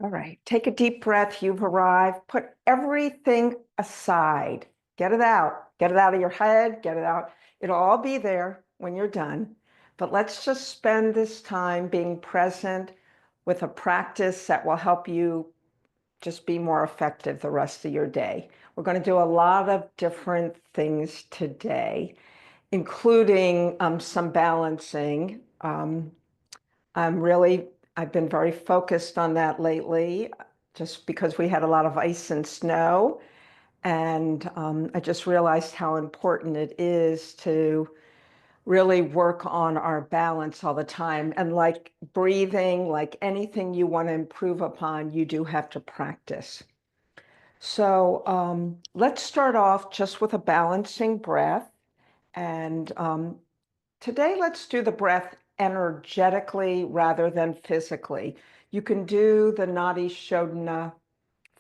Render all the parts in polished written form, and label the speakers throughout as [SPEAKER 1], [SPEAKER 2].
[SPEAKER 1] All right, take a deep breath. You've arrived. Put everything aside. Get it out. Get it out of your head. Get it out. It'll all be there when you're done. But let's just spend this time being present with a practice that will help you just be more effective the rest of your day. We're going to do a lot of different things today, including some balancing. I've been very focused on that lately, just because we had a lot of ice and snow. And I just realized how important it is to really work on our balance all the time. And like breathing, like anything you want to improve upon, you do have to practice. So let's start off just with a balancing breath. And today, let's do the breath energetically rather than physically. You can do the Nadi Shodhana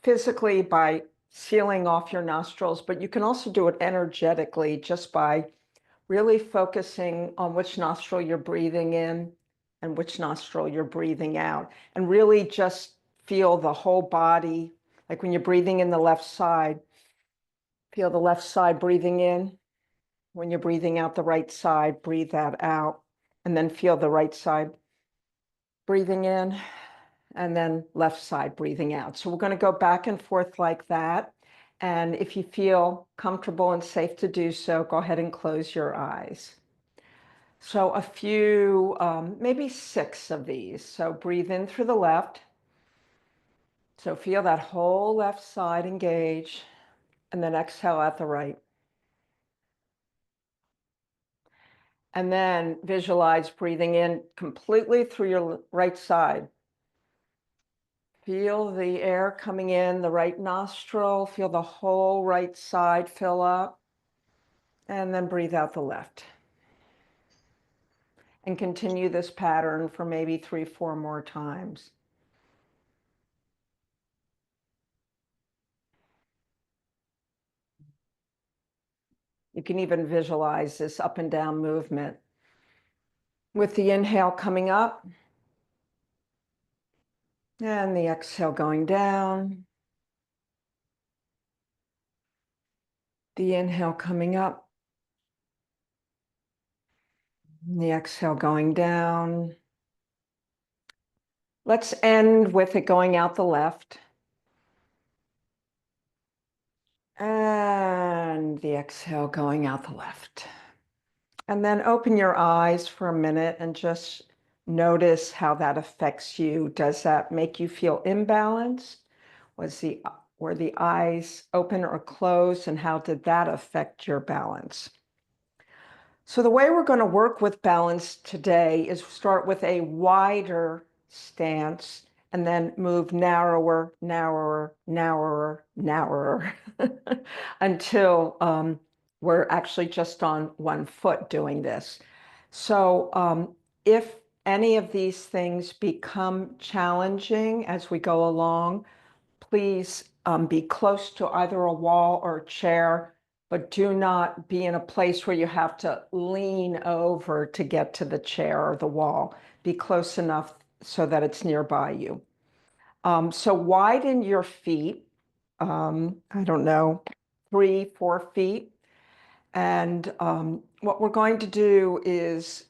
[SPEAKER 1] physically by sealing off your nostrils, but you can also do it energetically just by really focusing on which nostril you're breathing in and which nostril you're breathing out. And really just feel the whole body. Like when you're breathing in the left side, feel the left side breathing in. When you're breathing out the right side, breathe that out. And then feel the right side breathing in, and then left side breathing out. So we're going to go back and forth like that. And if you feel comfortable and safe to do so, go ahead and close your eyes. So a few, maybe 6 of these. So breathe in through the left. So feel that whole left side engage, and then exhale out the right. And then visualize breathing in completely through your right side. Feel the air coming in the right nostril. Feel the whole right side fill up. And then breathe out the left. And continue this pattern for maybe 3, 4 more times. You can even visualize this up and down movement. With the inhale coming up and the exhale going down. The inhale coming up. And the exhale going down. Let's end with it going out the left. And the exhale going out the left. And then open your eyes for a minute and just notice how that affects you. Does that make you feel imbalanced? Were the eyes open or closed, and how did that affect your balance? So the way we're going to work with balance today is start with a wider stance and then move narrower, narrower, narrower, narrower until we're actually just on one foot doing this. So if any of these things become challenging as we go along, please be close to either a wall or a chair, but do not be in a place where you have to lean over to get to the chair or the wall. Be close enough so that it's nearby you. So widen your feet, I don't know, 3, 4 feet. And what we're going to do is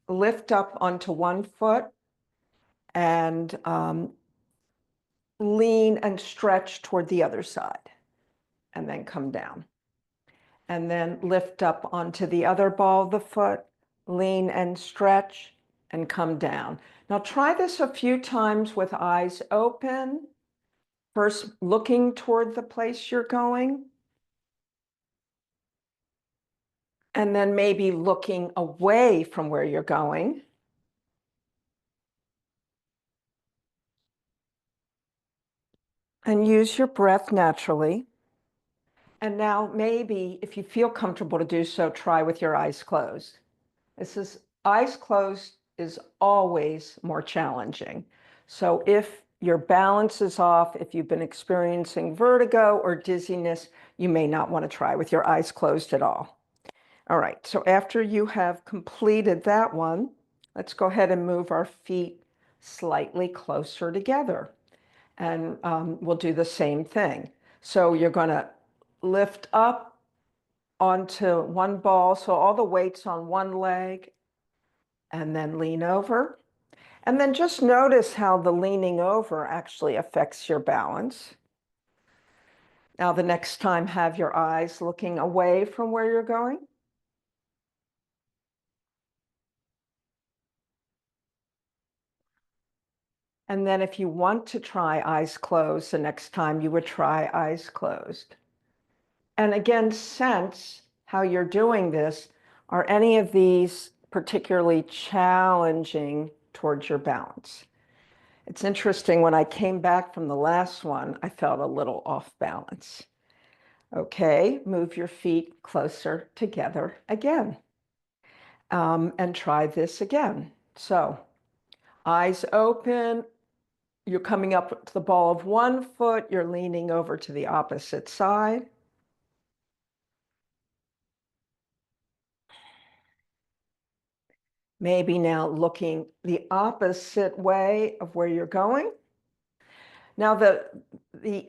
[SPEAKER 1] lift up onto one foot and lean and stretch toward the other side, and then come down. And then lift up onto the other ball of the foot, lean and stretch, and come down. Now try this a few times with eyes open. First, looking toward the place you're going, and then maybe looking away from where you're going. And use your breath naturally. And now maybe, if you feel comfortable to do so, try with your eyes closed. Eyes closed is always more challenging. So if your balance is off, if you've been experiencing vertigo or dizziness, you may not want to try with your eyes closed at all. All right, so after you have completed that one, let's go ahead and move our feet slightly closer together. And we'll do the same thing. So you're going to lift up onto one ball, so all the weight's on one leg, and then lean over. And then just notice how the leaning over actually affects your balance. Now, the next time, have your eyes looking away from where you're going. And then if you want to try eyes closed, the next time you would try eyes closed. And again, sense how you're doing this. Are any of these particularly challenging towards your balance? It's interesting, when I came back from the last one, I felt a little off balance. Okay, move your feet closer together again. And try this again. So, eyes open, you're coming up to the ball of one foot, you're leaning over to the opposite side. Maybe now looking the opposite way of where you're going. Now, the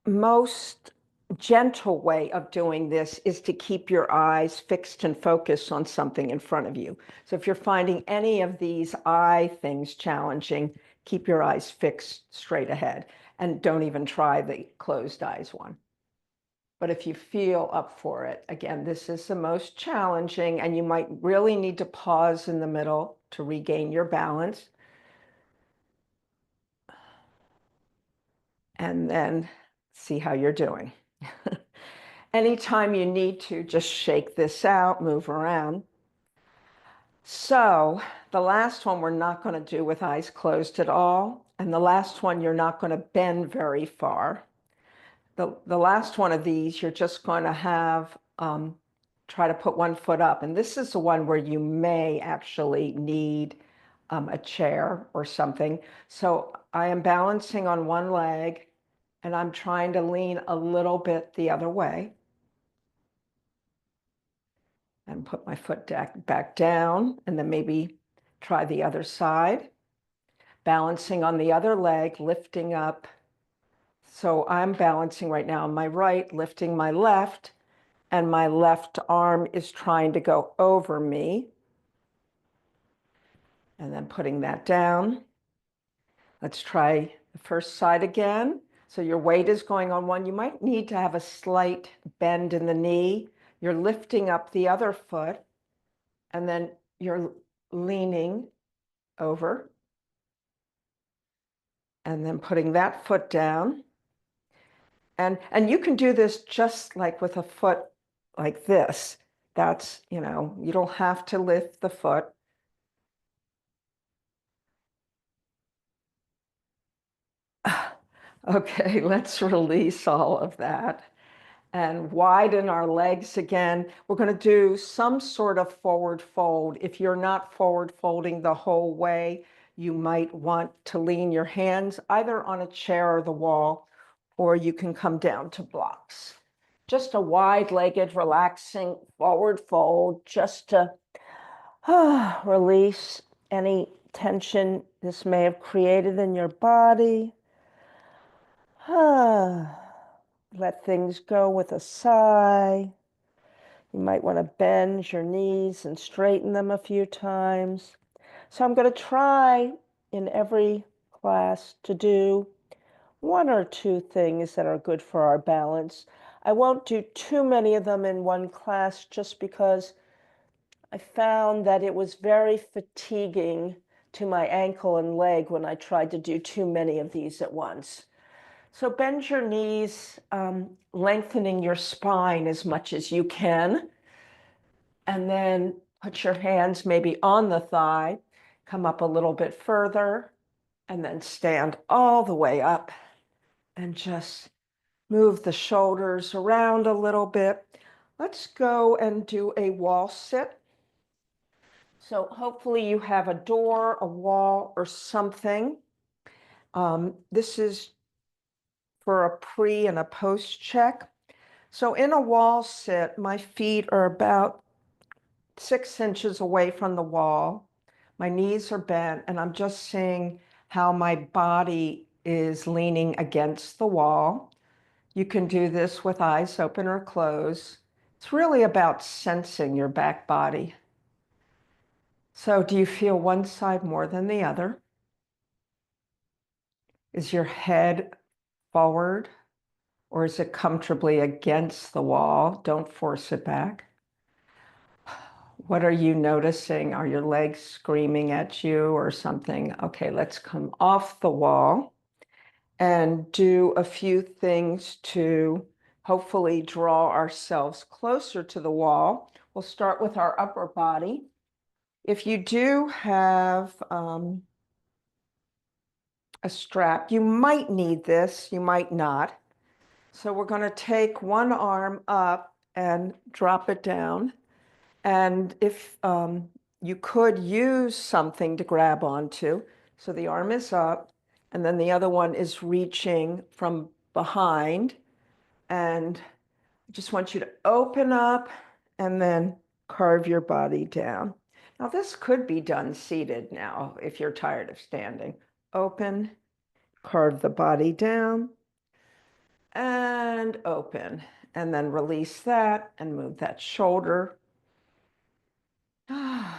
[SPEAKER 1] most gentle way of doing this is to keep your eyes fixed and focused on something in front of you. So if you're finding any of these eye things challenging, keep your eyes fixed straight ahead and don't even try the closed eyes one. But if you feel up for it, again, this is the most challenging, and you might really need to pause in the middle to regain your balance. And then see how you're doing. Anytime you need to, just shake this out, move around. So the last one we're not going to do with eyes closed at all. And the last one, you're not going to bend very far. The last one of these, you're just going to have try to put one foot up. And this is the one where you may actually need a chair or something. So I am balancing on one leg, and I'm trying to lean a little bit the other way. And put my foot back down, and then maybe try the other side. Balancing on the other leg, lifting up. So I'm balancing right now on my right, lifting my left, and my left arm is trying to go over me. And then putting that down. Let's try the first side again. So your weight is going on one. You might need to have a slight bend in the knee. You're lifting up the other foot, and then you're leaning over, and then putting that foot down. And you can do this just like with a foot like this. That's, you don't have to lift the foot. Okay, let's release all of that and widen our legs again. We're going to do some sort of forward fold. If you're not forward folding the whole way, you might want to lean your hands either on a chair or the wall, or you can come down to blocks. Just a wide-legged, relaxing forward fold, just to release any tension this may have created in your body. Let things go with a sigh. You might want to bend your knees and straighten them a few times. So I'm going to try in every class to do one or two things that are good for our balance. I won't do too many of them in one class just because I found that it was very fatiguing to my ankle and leg when I tried to do too many of these at once. So bend your knees, lengthening your spine as much as you can. And then put your hands maybe on the thigh, come up a little bit further, and then stand all the way up and just move the shoulders around a little bit. Let's go and do a wall sit. So hopefully you have a door, a wall, or something. This is for a pre and a post check. So in a wall sit, my feet are about 6 inches away from the wall. My knees are bent, and I'm just seeing how my body is leaning against the wall. You can do this with eyes open or closed. It's really about sensing your back body. So do you feel one side more than the other? Is your head forward or is it comfortably against the wall? Don't force it back. What are you noticing? Are your legs screaming at you or something? Okay, let's come off the wall and do a few things to hopefully draw ourselves closer to the wall. We'll start with our upper body. If you do have a strap, you might need this, you might not. So we're going to take one arm up and drop it down. And if you could use something to grab onto, so the arm is up, and then the other one is reaching from behind. And I just want you to open up and then carve your body down. Now, this could be done seated now if you're tired of standing. Open, carve the body down, and open. And then release that and move that shoulder. And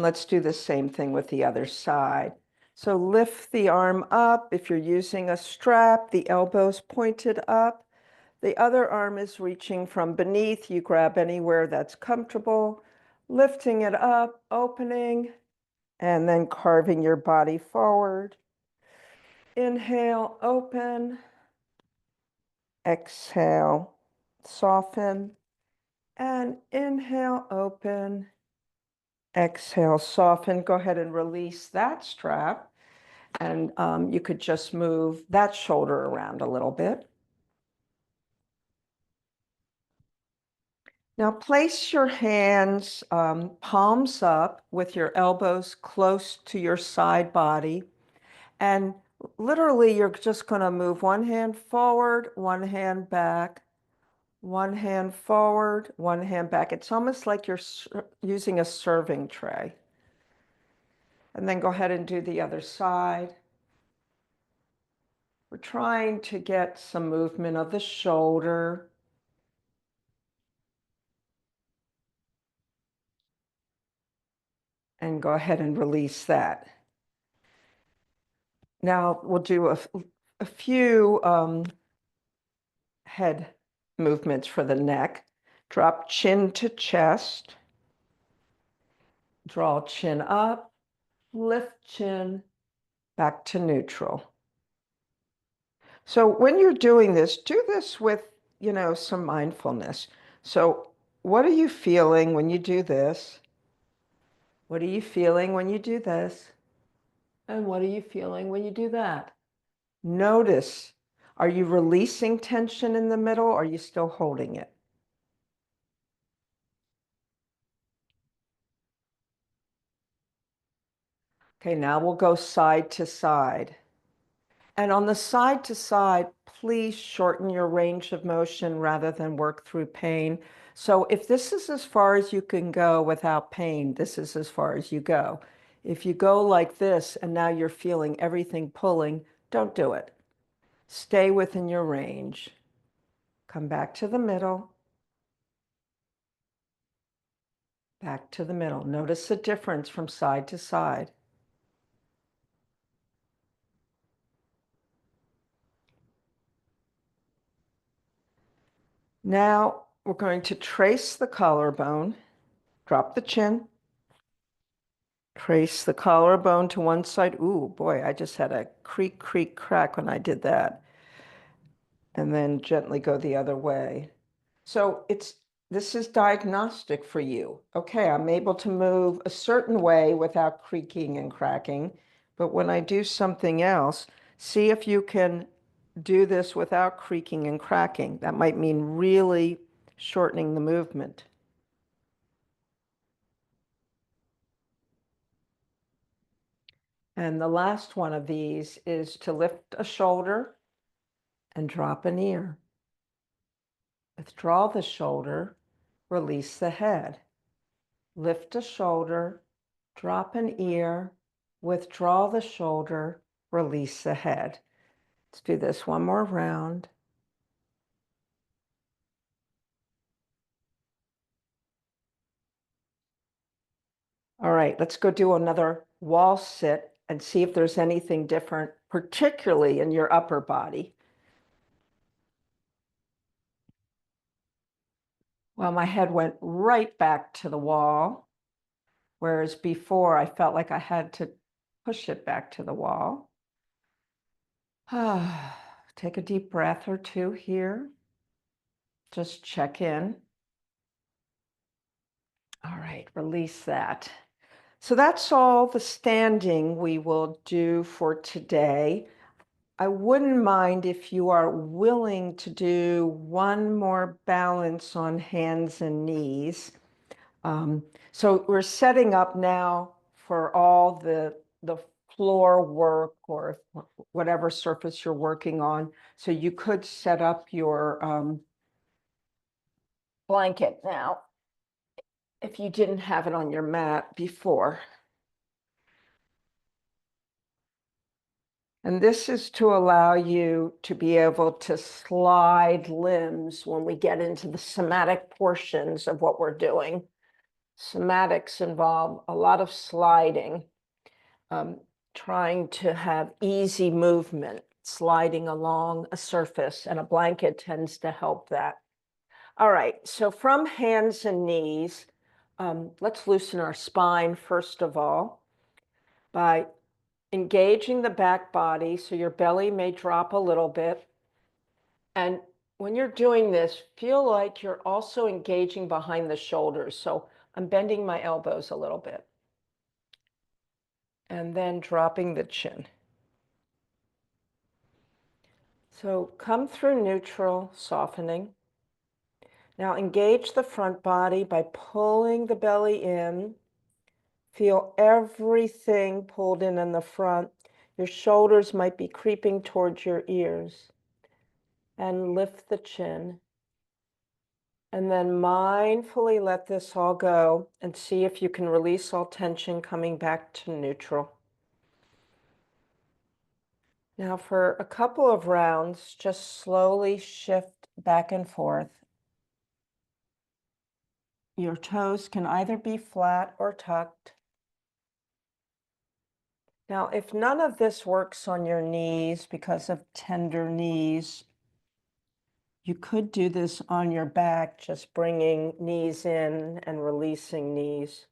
[SPEAKER 1] let's do the same thing with the other side. So lift the arm up. If you're using a strap, the elbow's pointed up. The other arm is reaching from beneath. You grab anywhere that's comfortable, lifting it up, opening, and then carving your body forward. Inhale, open. Exhale, soften. And inhale, open. Exhale, soften. Go ahead and release that strap. And you could just move that shoulder around a little bit. Now place your hands palms up with your elbows close to your side body. And literally, you're just going to move one hand forward, one hand back, one hand forward, one hand back. It's almost like you're using a serving tray. And then go ahead and do the other side. We're trying to get some movement of the shoulder. And go ahead and release that. Now we'll do a few head movements for the neck. Drop chin to chest. Draw chin up, lift chin, back to neutral. So when you're doing this, do this with, some mindfulness. So what are you feeling when you do this? What are you feeling when you do this? And what are you feeling when you do that? Notice, are you releasing tension in the middle or are you still holding it? Okay, now we'll go side to side. And on the side to side, please shorten your range of motion rather than work through pain. So if this is as far as you can go without pain, this is as far as you go. If you go like this and now you're feeling everything pulling, don't do it. Stay within your range. Come back to the middle. Back to the middle. Notice the difference from side to side. Now we're going to trace the collarbone, drop the chin, trace the collarbone to one side. Ooh, boy, I just had a creak, creak, crack when I did that. And then gently go the other way. So this is diagnostic for you. Okay, I'm able to move a certain way without creaking and cracking. But when I do something else, see if you can do this without creaking and cracking. That might mean really shortening the movement. And the last one of these is to lift a shoulder and drop an ear. Withdraw the shoulder, release the head. Lift a shoulder, drop an ear, withdraw the shoulder, release the head. Let's do this one more round. All right, let's go do another wall sit and see if there's anything different, particularly in your upper body. Well, my head went right back to the wall, whereas before I felt like I had to push it back to the wall. Take a deep breath or two here. Just check in. All right, release that. So that's all the standing we will do for today. I wouldn't mind if you are willing to do one more balance on hands and knees. So we're setting up now for all the floor work or whatever surface you're working on. So you could set up your blanket now if you didn't have it on your mat before. And this is to allow you to be able to slide limbs when we get into the somatic portions of what we're doing. Somatics involve a lot of sliding, trying to have easy movement, sliding along a surface, and a blanket tends to help that. All right, so from hands and knees, let's loosen our spine first of all by engaging the back body, so your belly may drop a little bit. And when you're doing this, feel like you're also engaging behind the shoulders. So I'm bending my elbows a little bit. And then dropping the chin. So come through neutral, softening. Now engage the front body by pulling the belly in. Feel everything pulled in the front. Your shoulders might be creeping towards your ears. And lift the chin. And then mindfully let this all go and see if you can release all tension coming back to neutral. Now for a couple of rounds, just slowly shift back and forth. Your toes can either be flat or tucked. Now, if none of this works on your knees because of tender knees, you could do this on your back, just bringing knees in and releasing knees.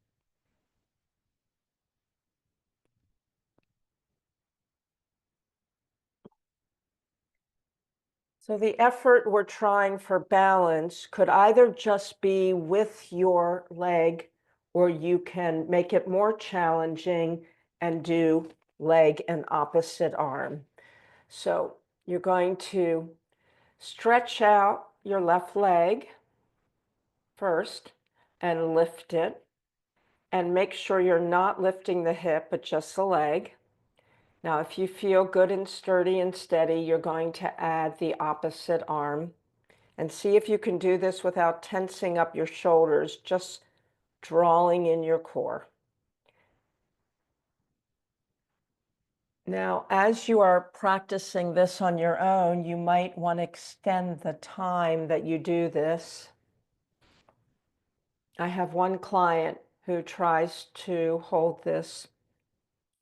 [SPEAKER 1] So the effort we're trying for balance could either just be with your leg, or you can make it more challenging and do leg and opposite arm. So you're going to stretch out your left leg first and lift it. And make sure you're not lifting the hip, but just the leg. Now, if you feel good and sturdy and steady, you're going to add the opposite arm. And see if you can do this without tensing up your shoulders, just drawing in your core. Now, as you are practicing this on your own, you might want to extend the time that you do this. I have one client who tries to hold this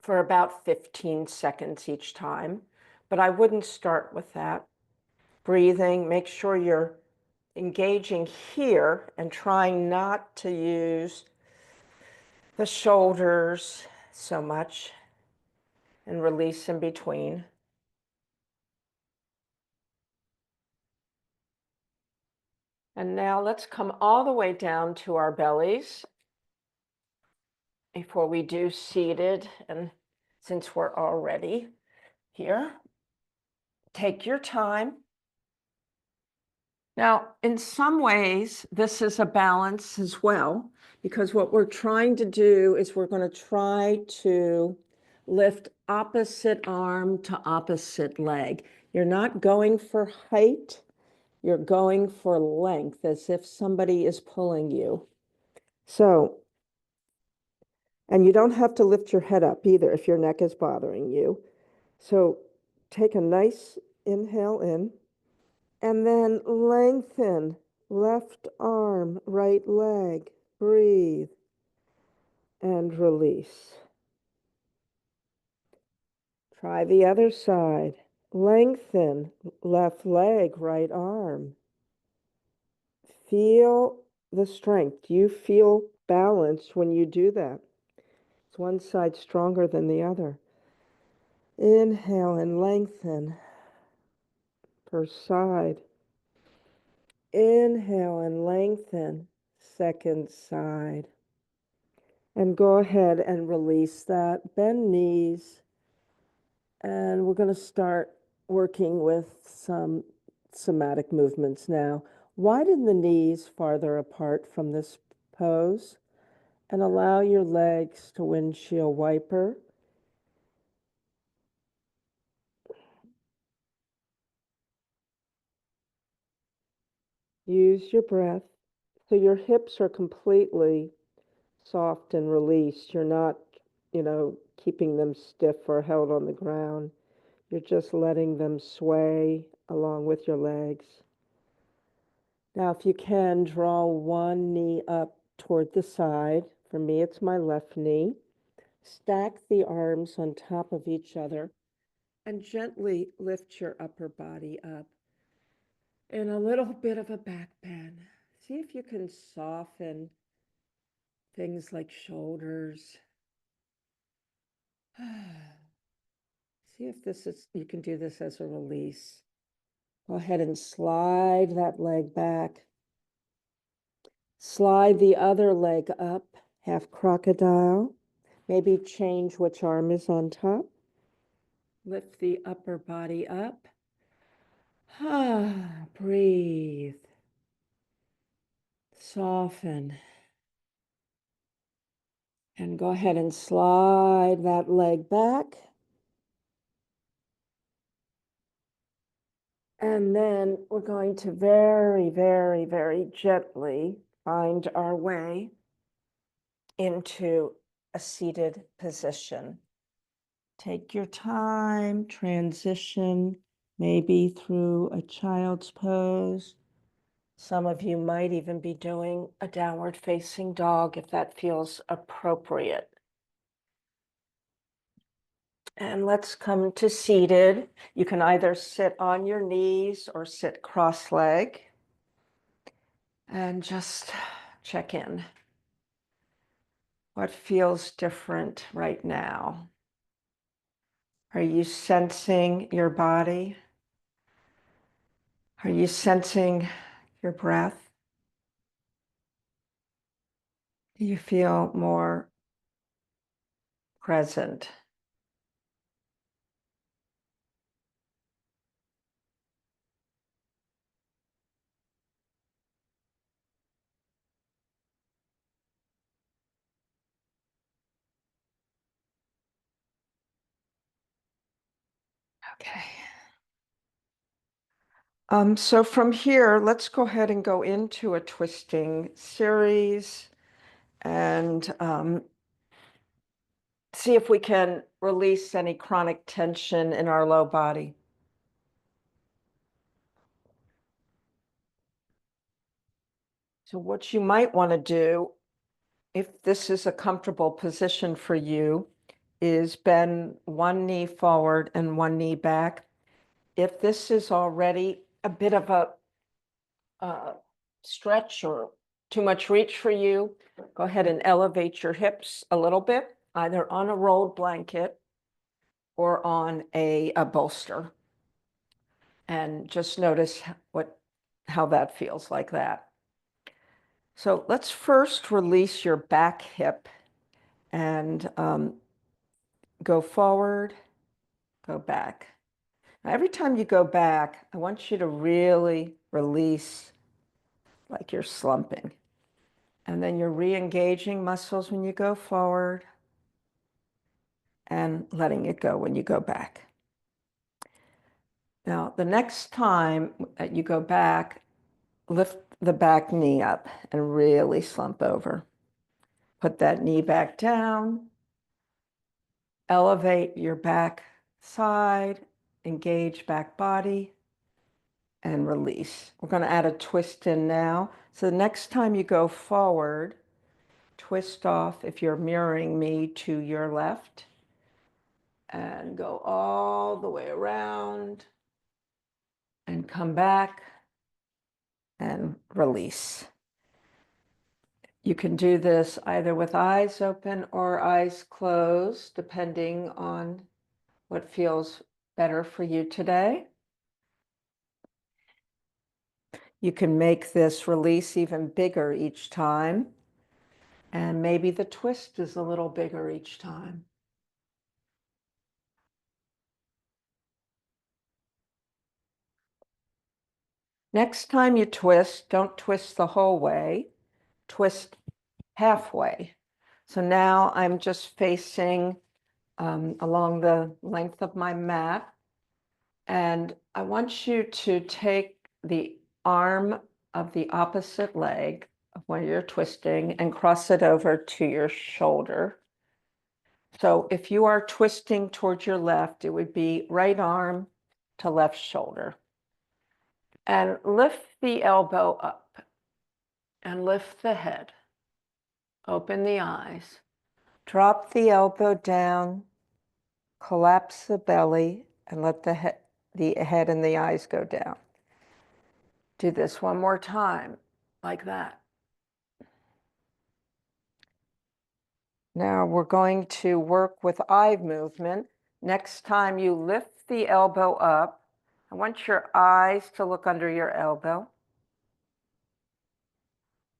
[SPEAKER 1] for about 15 seconds each time, but I wouldn't start with that. Breathing, make sure you're engaging here and trying not to use the shoulders so much, and release in between. And now let's come all the way down to our bellies before we do seated. And since we're already here, take your time. Now, in some ways, this is a balance as well, because what we're trying to do is we're going to try to lift opposite arm to opposite leg. You're not going for height, you're going for length, as if somebody is pulling you. So And you don't have to lift your head up either if your neck is bothering you. So take a nice inhale in and then lengthen left arm, right leg. Breathe and release. Try the other side. Lengthen left leg, right arm. Feel the strength. You feel balanced when you do that. It's one side stronger than the other. Inhale and lengthen. First side. Inhale and lengthen. Second side. And go ahead and release that. Bend knees. And we're going to start working with some somatic movements now. Widen the knees farther apart from this pose and allow your legs to windshield wiper. Use your breath so your hips are completely soft and released. You're not, keeping them stiff or held on the ground. You're just letting them sway along with your legs. Now, if you can, draw one knee up toward the side. For me, it's my left knee. Stack the arms on top of each other and gently lift your upper body up in a little bit of a back bend. See if you can soften things like shoulders. See if you can do this as a release. Go ahead and slide that leg back. Slide the other leg up, half crocodile. Maybe change which arm is on top. Lift the upper body up. Breathe. Soften. And go ahead and slide that leg back. And then we're going to very, very, very gently find our way into a seated position. Take your time, transition, maybe through a child's pose. Some of you might even be doing a downward facing dog if that feels appropriate. And let's come to seated. You can either sit on your knees or sit cross-legged. And just check in. What feels different right now? Are you sensing your body? Are you sensing your breath? Do you feel more present? Okay. So from here, let's go ahead and go into a twisting series and see if we can release any chronic tension in our low body. So what you might want to do, if this is a comfortable position for you, is bend one knee forward and one knee back. If this is already a bit of a stretch or too much reach for you, go ahead and elevate your hips a little bit, either on a rolled blanket or on a bolster. And just notice how that feels like that. So let's first release your back hip and go forward, go back. Now, every time you go back, I want you to really release like you're slumping. And then you're re-engaging muscles when you go forward and letting it go when you go back. Now, the next time that you go back, lift the back knee up and really slump over. Put that knee back down. Elevate your back side, engage back body, and release. We're going to add a twist in now. So the next time you go forward, twist off if you're mirroring me to your left and go all the way around and come back and release. You can do this either with eyes open or eyes closed, depending on what feels better for you today. You can make this release even bigger each time, and maybe the twist is a little bigger each time. Next time you twist, don't twist the whole way, twist halfway. So now I'm just facing along the length of my mat, and I want you to take the arm of the opposite leg when you're twisting and cross it over to your shoulder. So if you are twisting towards your left, it would be right arm to left shoulder. And lift the elbow up and lift the head. Open the eyes. Drop the elbow down, collapse the belly, and let the head and the eyes go down. Do this one more time, like that. Now we're going to work with eye movement. Next time you lift the elbow up, I want your eyes to look under your elbow.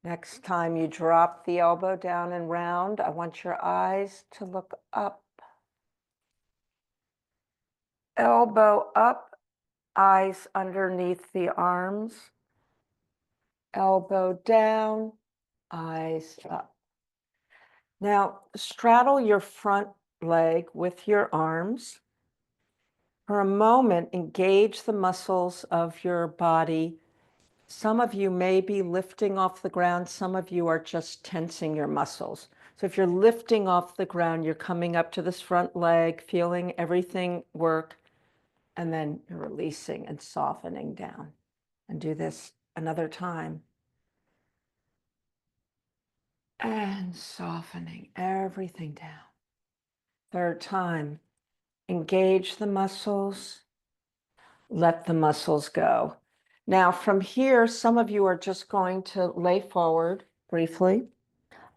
[SPEAKER 1] Next time you drop the elbow down and round, I want your eyes to look up. Elbow up, eyes underneath the arms. Elbow down, eyes up. Now, straddle your front leg with your arms. For a moment, engage the muscles of your body. Some of you may be lifting off the ground. Some of you are just tensing your muscles. So if you're lifting off the ground, you're coming up to this front leg, feeling everything work, and then you're releasing and softening down. And do this another time. And softening everything down. Third time, engage the muscles, let the muscles go. Now from here, some of you are just going to lay forward briefly.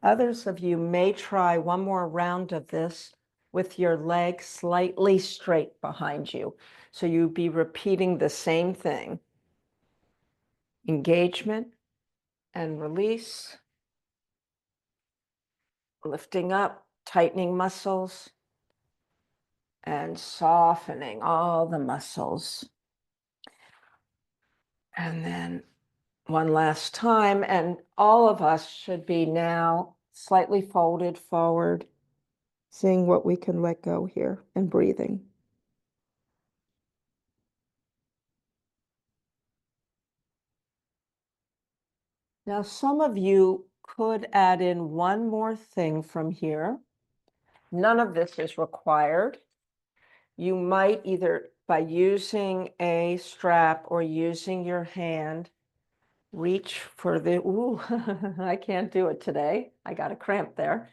[SPEAKER 1] Others of you may try one more round of this with your legs slightly straight behind you. So you'd be repeating the same thing. Engagement and release. Lifting up, tightening muscles, and softening all the muscles. And then one last time, and all of us should be now slightly folded forward, seeing what we can let go here and breathing. Now, some of you could add in one more thing from here. None of this is required. You might either by using a strap or using your hand, reach for the, ooh, I can't do it today. I got a cramp there.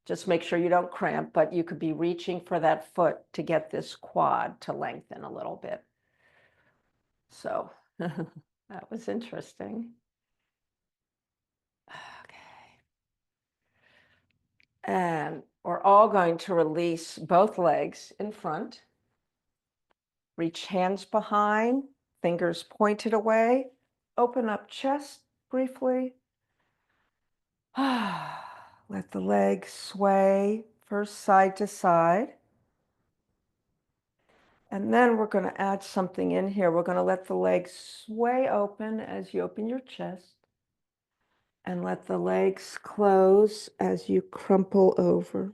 [SPEAKER 1] Just make sure you don't cramp, but you could be reaching for that foot to get this quad to lengthen a little bit. So that was interesting. Okay. And we're all going to release both legs in front. Reach hands behind, fingers pointed away. Open up chest briefly. Let the legs sway first side to side. And then we're going to add something in here. We're going to let the legs sway open as you open your chest. And let the legs close as you crumple over.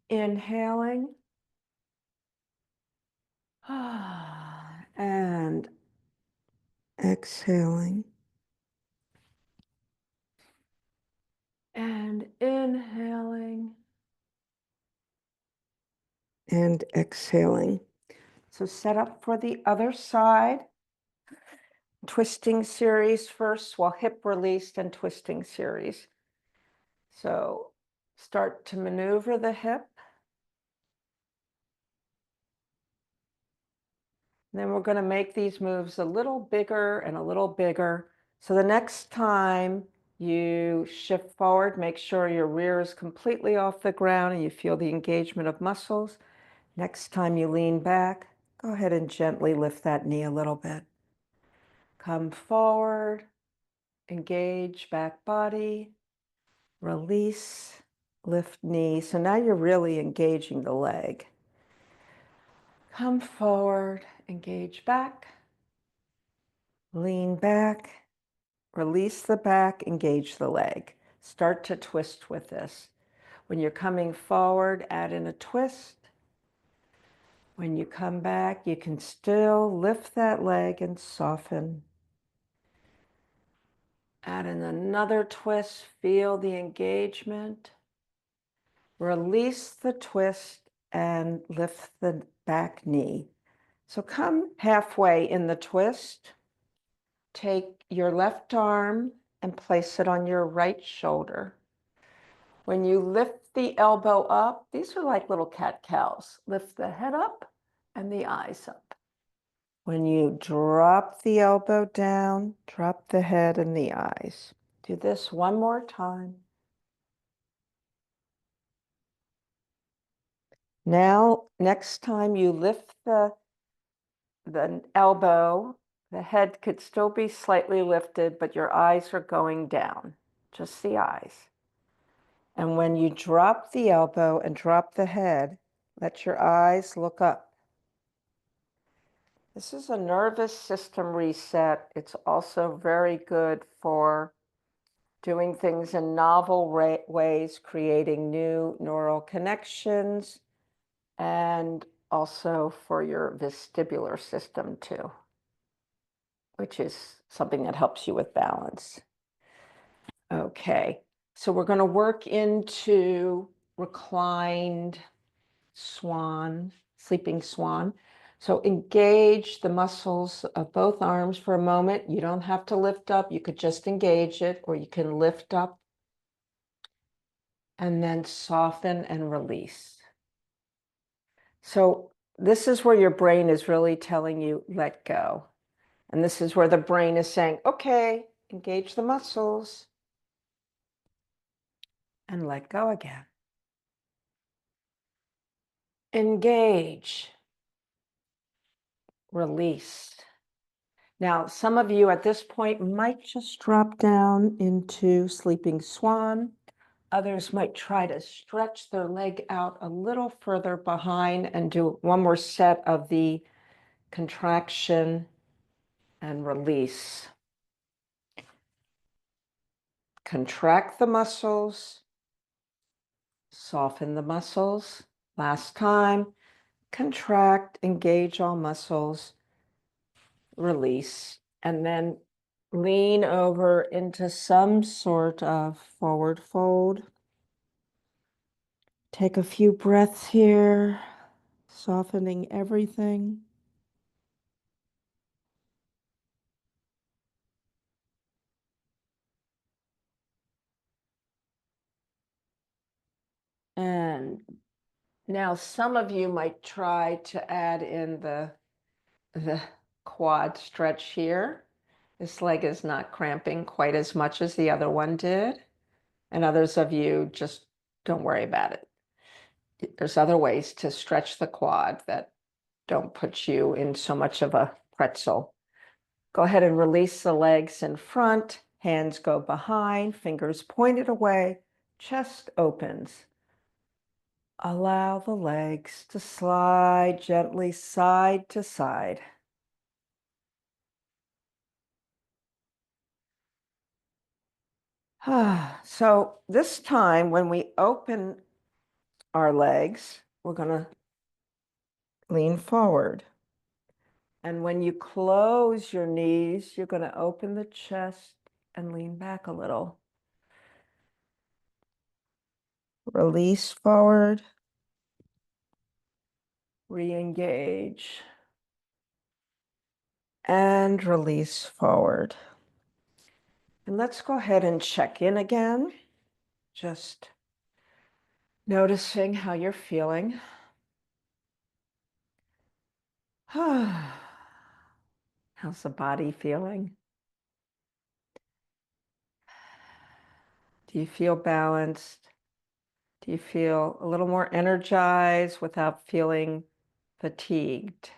[SPEAKER 1] Inhaling. And exhaling. And inhaling and exhaling. So set up for the other side. Twisting series first, while hip released and twisting series. So start to maneuver the hip. And then we're going to make these moves a little bigger and a little bigger. So the next time you shift forward, make sure your rear is completely off the ground and you feel the engagement of muscles. Next time you lean back, go ahead and gently lift that knee a little bit. Come forward, engage back body, release, lift knee. So now you're really engaging the leg. Come forward, engage back, lean back, release the back, engage the leg. Start to twist with this. When you're coming forward, add in a twist. When you come back, you can still lift that leg and soften. Add in another twist, feel the engagement. Release the twist and lift the back knee. So come halfway in the twist. Take your left arm and place it on your right shoulder. When you lift the elbow up, these are like little cat-cows. Lift the head up and the eyes up. When you drop the elbow down, drop the head and the eyes. Do this one more time. Now, next time you lift the elbow, the head could still be slightly lifted, but your eyes are going down, just the eyes. And when you drop the elbow and drop the head, let your eyes look up. This is a nervous system reset. It's also very good for doing things in novel ways, creating new neural connections, and also for your vestibular system too, which is something that helps you with balance. Okay, so we're going to work into reclined swan, sleeping swan. So engage the muscles of both arms for a moment. You don't have to lift up. You could just engage it, or you can lift up and then soften and release. So this is where your brain is really telling you, let go. And this is where the brain is saying, okay, engage the muscles and let go again. Engage, release. Now, some of you at this point might just drop down into sleeping swan. Others might try to stretch their leg out a little further behind and do one more set of the contraction and release. Contract the muscles, soften the muscles. Last time, contract, engage all muscles, release, and then lean over into some sort of forward fold. Take a few breaths here, softening everything. And now some of you might try to add in the quad stretch here. This leg is not cramping quite as much as the other one did. And others of you just don't worry about it. There's other ways to stretch the quad that don't put you in so much of a pretzel. Go ahead and release the legs in front, hands go behind, fingers pointed away, chest opens. Allow the legs to slide gently side to side. So this time when we open our legs, we're going to lean forward. And when you close your knees, you're going to open the chest and lean back a little. Release forward. Re-engage. And release forward. And let's go ahead and check in again. Just noticing how you're feeling. How's the body feeling? Do you feel balanced? Do you feel a little more energized without feeling fatigued?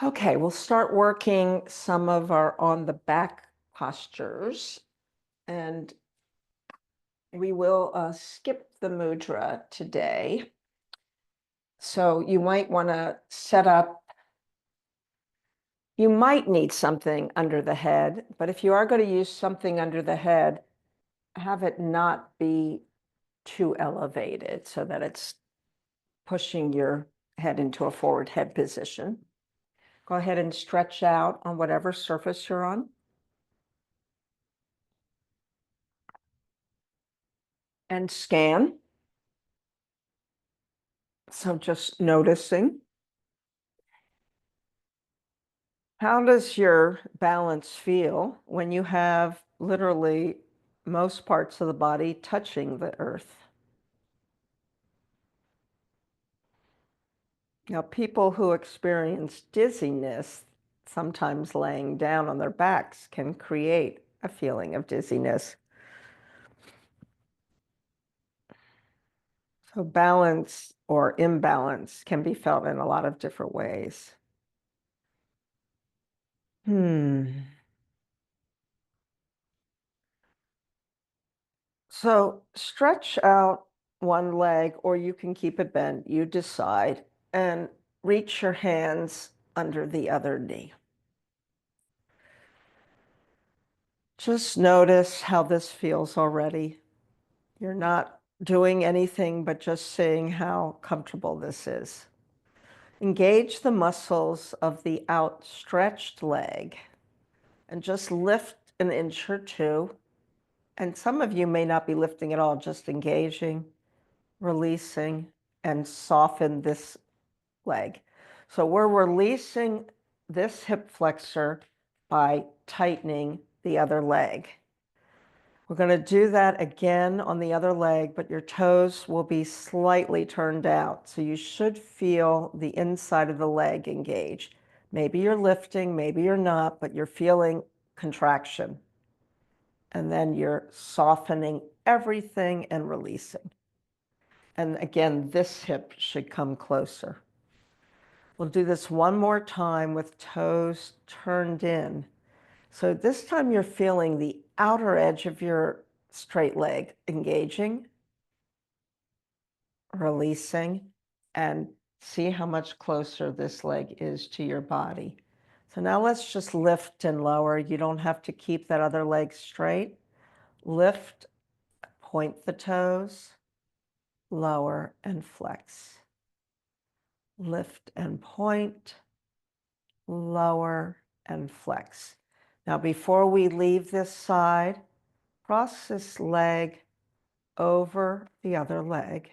[SPEAKER 1] Okay, we'll start working some of our on the back postures, and we will skip the mudra today. So you might want to set up, you might need something under the head, but if you are going to use something under the head, have it not be too elevated so that it's pushing your head into a forward head position. Go ahead and stretch out on whatever surface you're on. And scan. So just noticing. How does your balance feel when you have literally most parts of the body touching the earth? Now, people who experience dizziness, sometimes laying down on their backs, can create a feeling of dizziness. So balance or imbalance can be felt in a lot of different ways. So stretch out one leg, or you can keep it bent, you decide, and reach your hands under the other knee. Just notice how this feels already. You're not doing anything but just seeing how comfortable this is. Engage the muscles of the outstretched leg and just lift an inch or two. And some of you may not be lifting at all, just engaging, releasing, and soften this leg. So we're releasing this hip flexor by tightening the other leg. We're going to do that again on the other leg, but your toes will be slightly turned out. So you should feel the inside of the leg engage. Maybe you're lifting, maybe you're not, but you're feeling contraction. And then you're softening everything and releasing. And again, this hip should come closer. We'll do this one more time with toes turned in. So this time you're feeling the outer edge of your straight leg engaging, releasing, and see how much closer this leg is to your body. So now let's just lift and lower. You don't have to keep that other leg straight. Lift, point the toes, lower, and flex. Lift and point, lower, and flex. Now, before we leave this side, cross this leg over the other leg.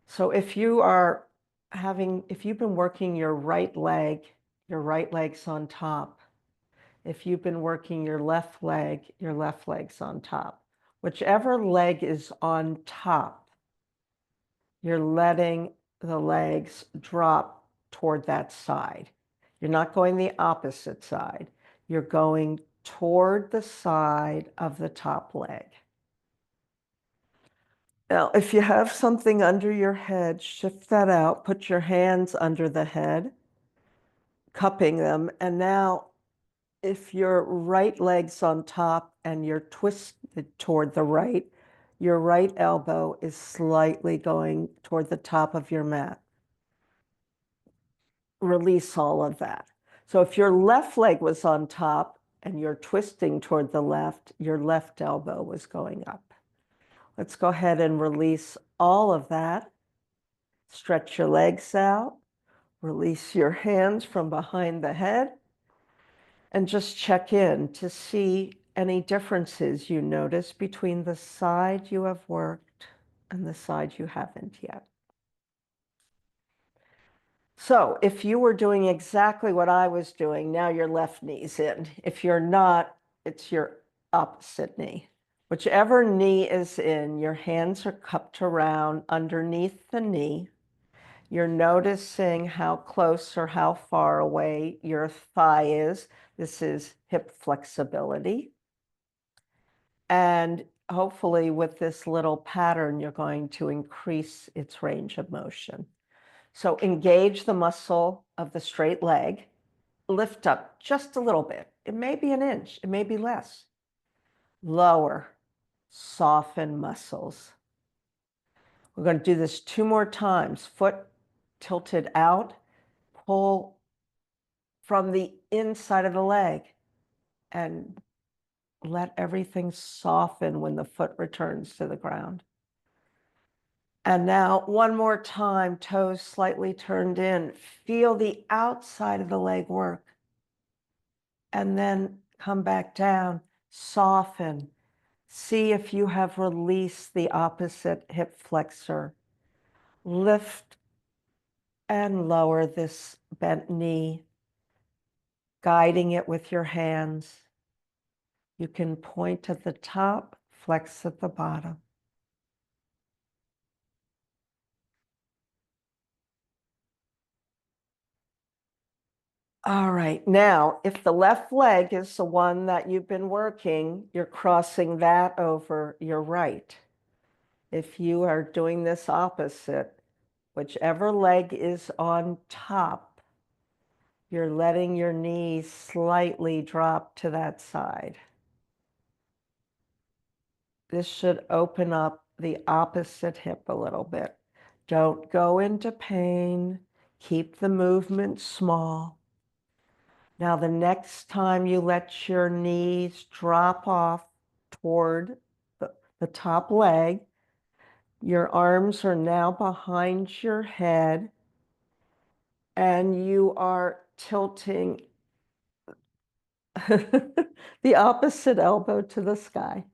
[SPEAKER 1] So if you've been working your right leg's on top. If you've been working your left leg's on top. Whichever leg is on top, you're letting the legs drop toward that side. You're not going the opposite side. You're going toward the side of the top leg. Now, if you have something under your head, shift that out. Put your hands under the head, cupping them. And now, if your right leg's on top and you're twisted toward the right, your right elbow is slightly going toward the top of your mat. Release all of that. So if your left leg was on top and you're twisting toward the left, your left elbow was going up. Let's go ahead and release all of that. Stretch your legs out. Release your hands from behind the head. And just check in to see any differences you notice between the side you have worked and the side you haven't yet. So if you were doing exactly what I was doing, now your left knee's in. If you're not, it's your opposite knee. Whichever knee is in, your hands are cupped around underneath the knee. You're noticing how close or how far away your thigh is. This is hip flexibility. And hopefully with this little pattern, you're going to increase its range of motion. So engage the muscle of the straight leg, lift up just a little bit. It may be an inch, it may be less. Lower, soften muscles. We're going to do this 2 more times. Foot tilted out, pull from the inside of the leg and let everything soften when the foot returns to the ground. And now 1 more time, toes slightly turned in. Feel the outside of the leg work. And then come back down, soften. See if you have released the opposite hip flexor. Lift and lower this bent knee, guiding it with your hands. You can point at the top, flex at the bottom. All right, now, if the left leg is the one that you've been working, you're crossing that over your right. If you are doing this opposite, whichever leg is on top, you're letting your knees slightly drop to that side. This should open up the opposite hip a little bit. Don't go into pain. Keep the movement small. Now, the next time you let your knees drop off toward the top leg, your arms are now behind your head and you are tilting the opposite elbow to the sky.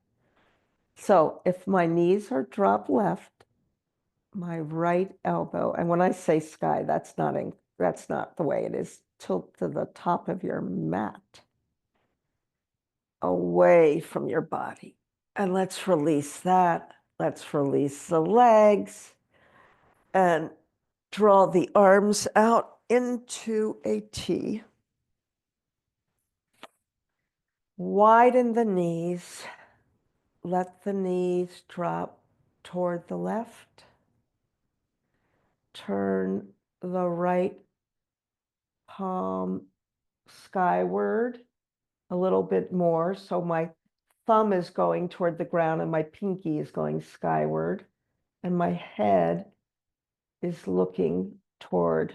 [SPEAKER 1] So if my knees are dropped left, my right elbow, and when I say sky, that's not the way it is. Tilt to the top of your mat, away from your body. And let's release that. Let's release the legs and draw the arms out into a T. Widen the knees. Let the knees drop toward the left. Turn the right palm skyward a little bit more. So my thumb is going toward the ground and my pinky is going skyward. And my head is looking toward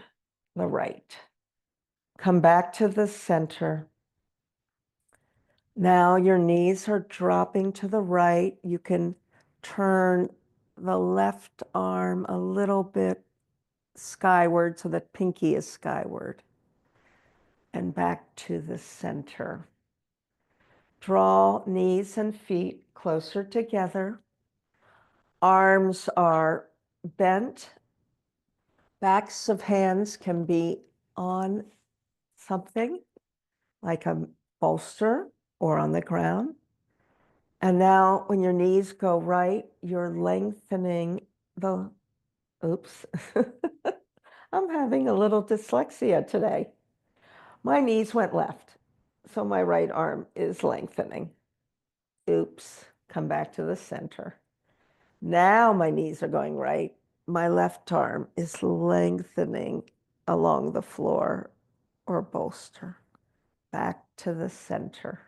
[SPEAKER 1] the right. Come back to the center. Now your knees are dropping to the right. You can turn the left arm a little bit skyward so that pinky is skyward. And back to the center. Draw knees and feet closer together. Arms are bent. Backs of hands can be on something like a bolster or on the ground. And now when your knees go right, you're lengthening the, oops, I'm having a little dyslexia today. My knees went left, so my right arm is lengthening. Oops, come back to the center. Now my knees are going right. My left arm is lengthening along the floor or bolster. Back to the center.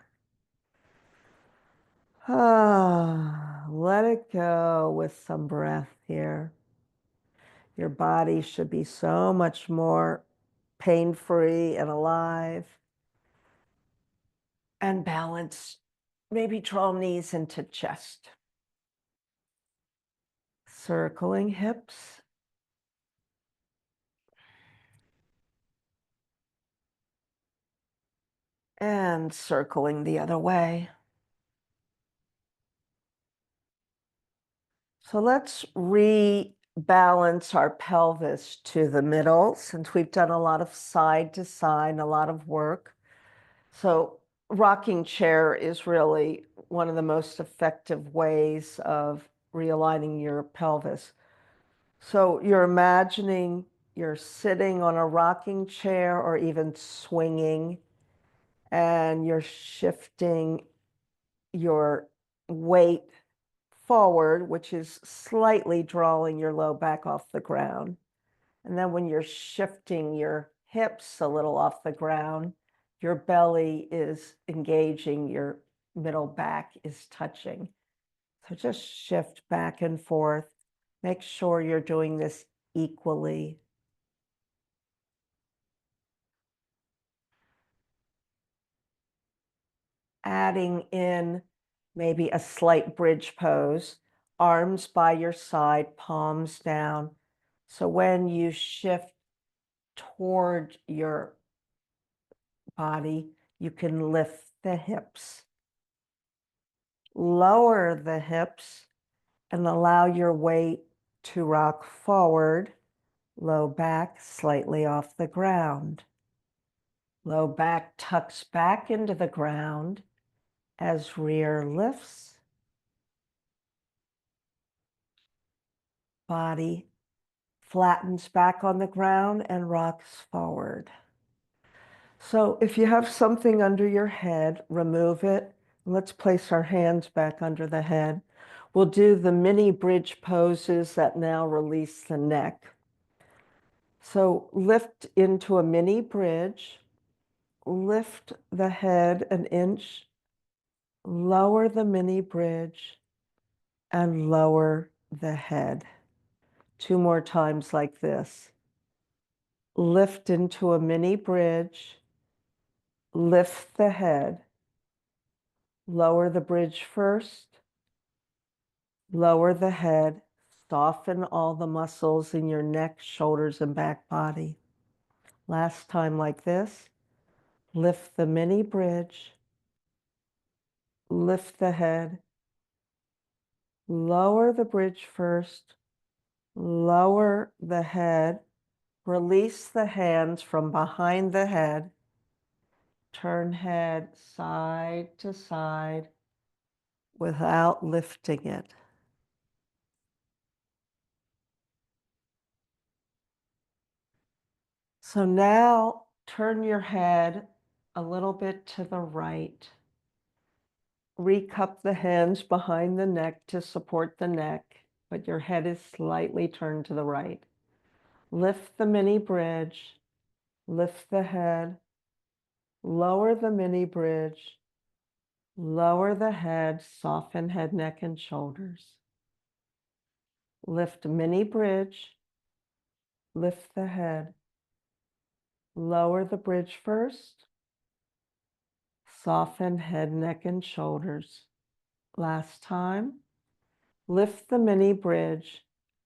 [SPEAKER 1] Let it go with some breath here. Your body should be so much more pain-free and alive and balanced. Maybe draw knees into chest. Circling hips. And circling the other way. So let's rebalance our pelvis to the middle since we've done a lot of side to side, a lot of work. So rocking chair is really one of the most effective ways of realigning your pelvis. So you're imagining you're sitting on a rocking chair or even swinging, and you're shifting your weight forward, which is slightly drawing your low back off the ground. And then when you're shifting your hips a little off the ground, your belly is engaging, your middle back is touching. So just shift back and forth. Make sure you're doing this equally. Adding in maybe a slight bridge pose, arms by your side, palms down. So when you shift toward your body, you can lift the hips. Lower the hips and allow your weight to rock forward, low back slightly off the ground. Low back tucks back into the ground as rear lifts. Body flattens back on the ground and rocks forward. So if you have something under your head, remove it. Let's place our hands back under the head. We'll do the mini bridge poses that now release the neck. So lift into a mini bridge, lift the head an inch, lower the mini bridge, and lower the head. 2 more times like this. Lift into a mini bridge, lift the head, lower the bridge first, lower the head, soften all the muscles in your neck, shoulders, and back body. Last time like this. Lift the mini bridge, lift the head, lower the bridge first, lower the head, release the hands from behind the head, turn head side to side without lifting it. So now turn your head a little bit to the right. Recup the hands behind the neck to support the neck, but your head is slightly turned to the right. Lift the mini bridge, lift the head, lower the mini bridge, lower the head, soften head, neck, and shoulders. Lift mini bridge, lift the head, lower the bridge first, soften head, neck, and shoulders. Last time, lift the mini bridge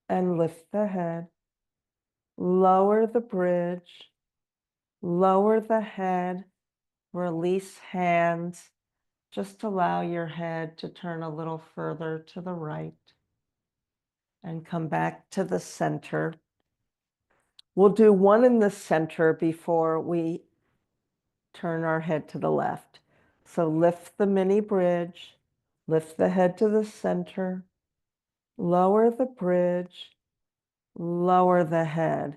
[SPEAKER 1] and lift the head, lower the bridge, lower the head, release hands. Just allow your head to turn a little further to the right and come back to the center. We'll do one in the center before we turn our head to the left. So lift the mini bridge, lift the head to the center, lower the bridge, lower the head.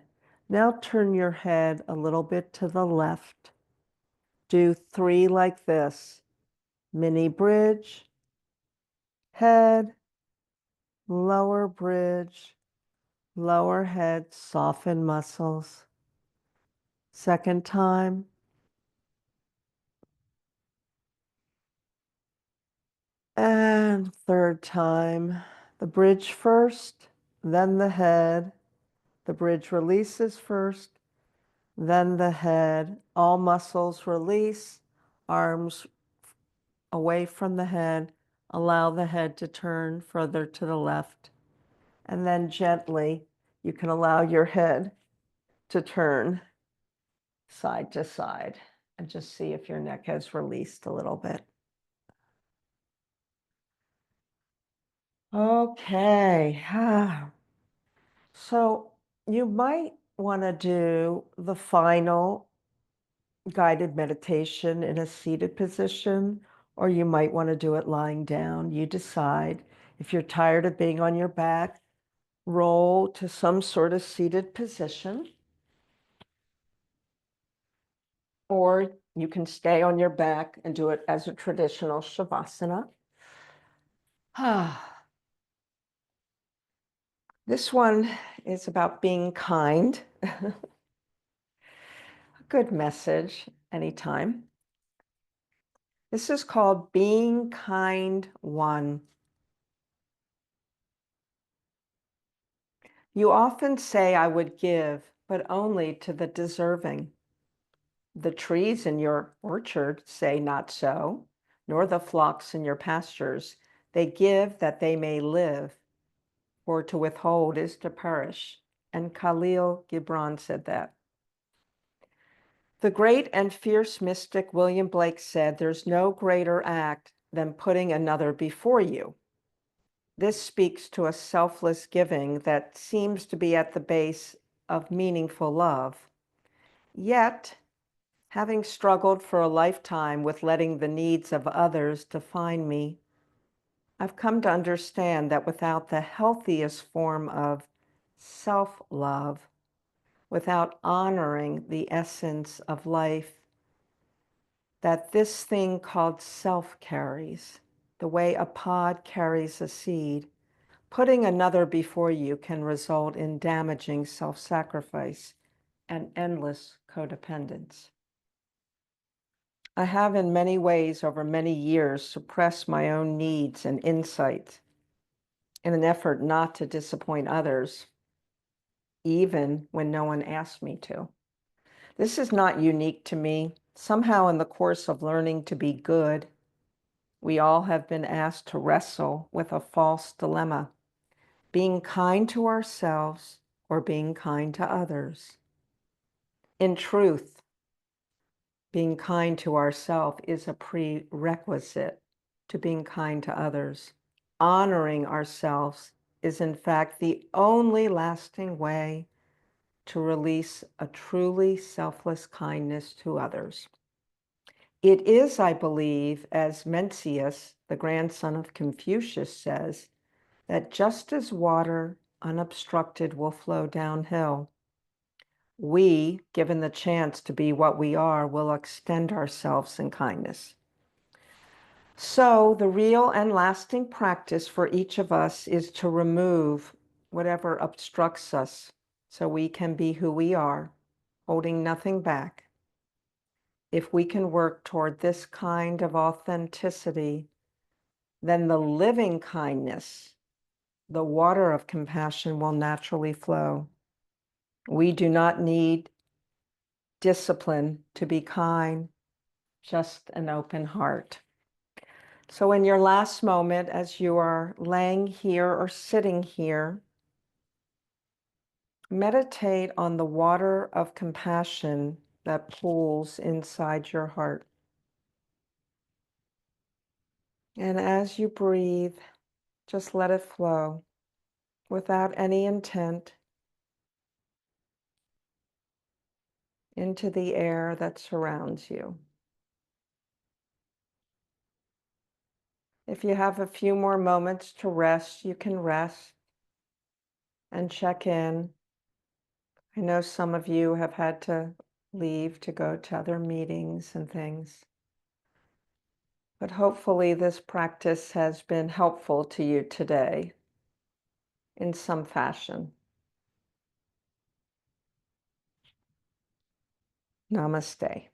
[SPEAKER 1] Now turn your head a little bit to the left. Do 3 like this. Mini bridge, head, lower bridge, lower head, soften muscles. Second time. And third time. The bridge first, then the head. The bridge releases first, then the head. All muscles release, arms away from the head. Allow the head to turn further to the left. And then gently, you can allow your head to turn side to side and just see if your neck has released a little bit. Okay. So you might want to do the final guided meditation in a seated position, or you might want to do it lying down. You decide. If you're tired of being on your back, roll to some sort of seated position, or you can stay on your back and do it as a traditional shavasana. This one is about being kind. A good message anytime. This is called Being Kind One. You often say, I would give, but only to the deserving. The trees in your orchard say not so, nor the flocks in your pastures. They give that they may live, for to withhold is to perish. And Khalil Gibran said that. The great and fierce mystic William Blake said, there's no greater act than putting another before you. This speaks to a selfless giving that seems to be at the base of meaningful love. Yet, having struggled for a lifetime with letting the needs of others define me, I've come to understand that without the healthiest form of self-love, without honoring the essence of life that this thing called self carries, the way a pod carries a seed, putting another before you can result in damaging self-sacrifice and endless codependence. I have in many ways over many years suppressed my own needs and insights in an effort not to disappoint others, even when no one asked me to. This is not unique to me. Somehow in the course of learning to be good, we all have been asked to wrestle with a false dilemma, being kind to ourselves or being kind to others. In truth, being kind to ourselves is a prerequisite to being kind to others. Honoring ourselves is, in fact, the only lasting way to release a truly selfless kindness to others. It is, I believe, as Mencius, the grandson of Confucius, says, that just as water unobstructed will flow downhill, we, given the chance to be what we are, will extend ourselves in kindness. So the real and lasting practice for each of us is to remove whatever obstructs us so we can be who we are, holding nothing back. If we can work toward this kind of authenticity, then the living kindness, the water of compassion will naturally flow. We do not need discipline to be kind, just an open heart. So in your last moment, as you are laying here or sitting here, meditate on the water of compassion that pools inside your heart. And as you breathe, just let it flow without any intent into the air that surrounds you. If you have a few more moments to rest, you can rest and check in. I know some of you have had to leave to go to other meetings and things, but hopefully this practice has been helpful to you today in some fashion. Namaste.